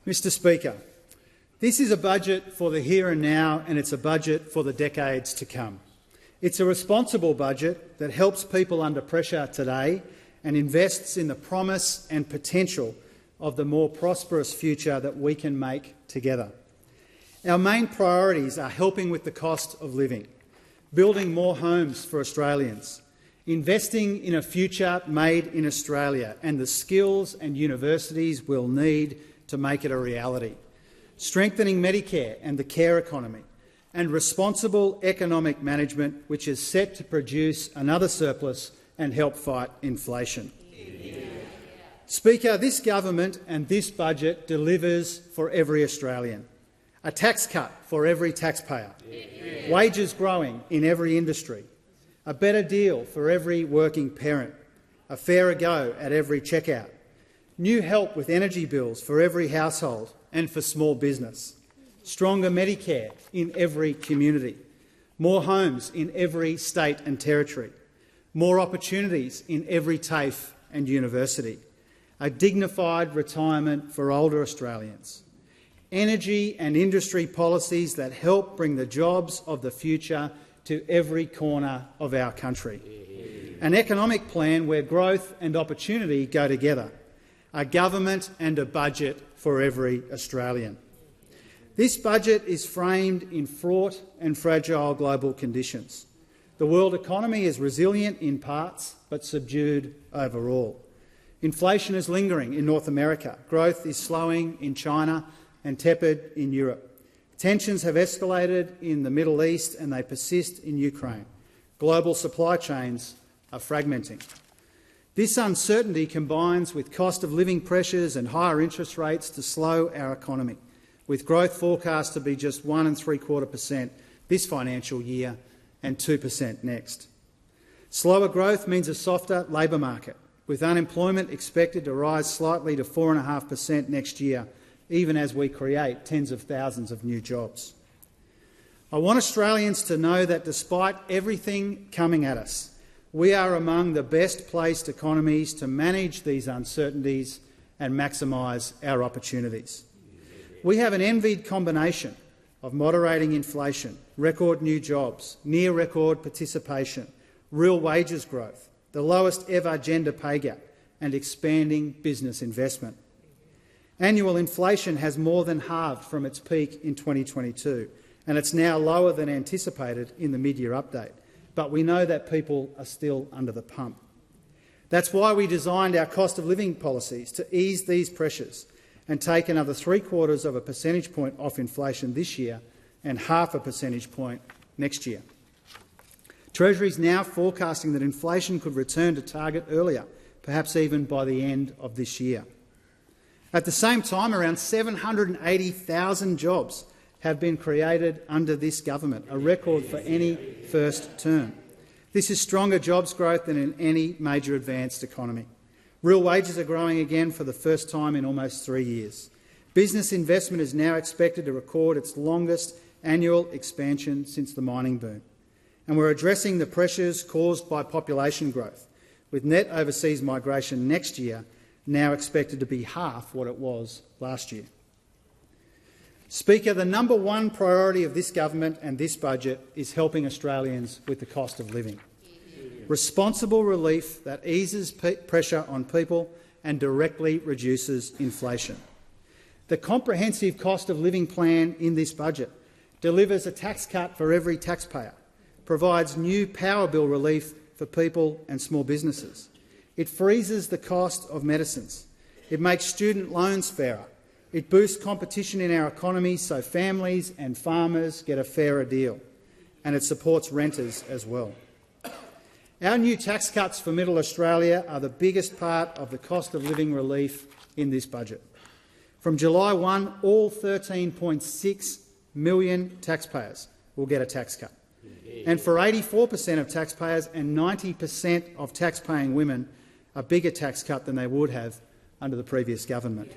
Mr Speaker, this is a budget for the here and now, and it's a budget for the decades to come. It's a responsible budget that helps people under pressure today and invests in the promise and potential of the more prosperous future that we can make together. Our main priorities are helping with the cost of living, building more homes for Australians, investing in a future made in Australia and the skills and universities will need to make it a reality, strengthening Medicare and the care economy, and responsible economic management which is set to produce another surplus and help fight inflation. Speaker, this government and this budget delivers for every Australian. A tax cut for every taxpayer, wages growing in every industry, a better deal for every working parent, a fairer go at every checkout, new help with energy bills for every household and for small business, stronger Medicare in every community, more homes in every state and territory, more opportunities in every TAFE and university, a dignified retirement for older Australians, energy and industry policies that help bring the jobs of the future to every corner of our country, an economic plan where growth and opportunity go together, a government and a budget for every Australian. This budget is framed in fraught and fragile global conditions. The world economy is resilient in parts but subdued overall. Inflation is lingering in North America. Growth is slowing in China and tepid in Europe. Tensions have escalated in the Middle East and they persist in Ukraine. Global supply chains are fragmenting. This uncertainty combines with cost of living pressures and higher interest rates to slow our economy, with growth forecast to be just 1.75% this financial year and 2% next. Slower growth means a softer labour market, with unemployment expected to rise slightly to 4.5% next year, even as we create tens of thousands of new jobs. I want Australians to know that despite everything coming at us, we are among the best-placed economies to manage these uncertainties and maximise our opportunities. We have an envied combination of moderating inflation, record new jobs, near-record participation, real wages growth, the lowest ever gender pay gap and expanding business investment. Annual inflation has more than halved from its peak in 2022, and it's now lower than anticipated in the mid-year update. But we know that people are still under the pump. That's why we designed our cost of living policies to ease these pressures and take another 3/4 of a percentage point off inflation this year and 0.5 percentage point next year. Treasury is now forecasting that inflation could return to target earlier, perhaps even by the end of this year. At the same time, around 780,000 jobs have been created under this government, a record for any first term. This is stronger jobs growth than in any major advanced economy. Real wages are growing again for the first time in almost 3 years. Business investment is now expected to record its longest annual expansion since the mining boom. And we're addressing the pressures caused by population growth, with net overseas migration next year now expected to be half what it was last year. Speaker, the number one priority of this government and this budget is helping Australians with the cost of living. Responsible relief that eases pressure on people and directly reduces inflation. The comprehensive cost of living plan in this budget delivers a tax cut for every taxpayer, provides new power bill relief for people and small businesses. It freezes the cost of medicines. It makes student loans fairer. It boosts competition in our economy so families and farmers get a fairer deal, and it supports renters as well. Our new tax cuts for Middle Australia are the biggest part of the cost of living relief in this budget. From July 1, all 13.6 million taxpayers will get a tax cut. And for 84% of taxpayers and 90% of tax-paying women, a bigger tax cut than they would have under the previous government.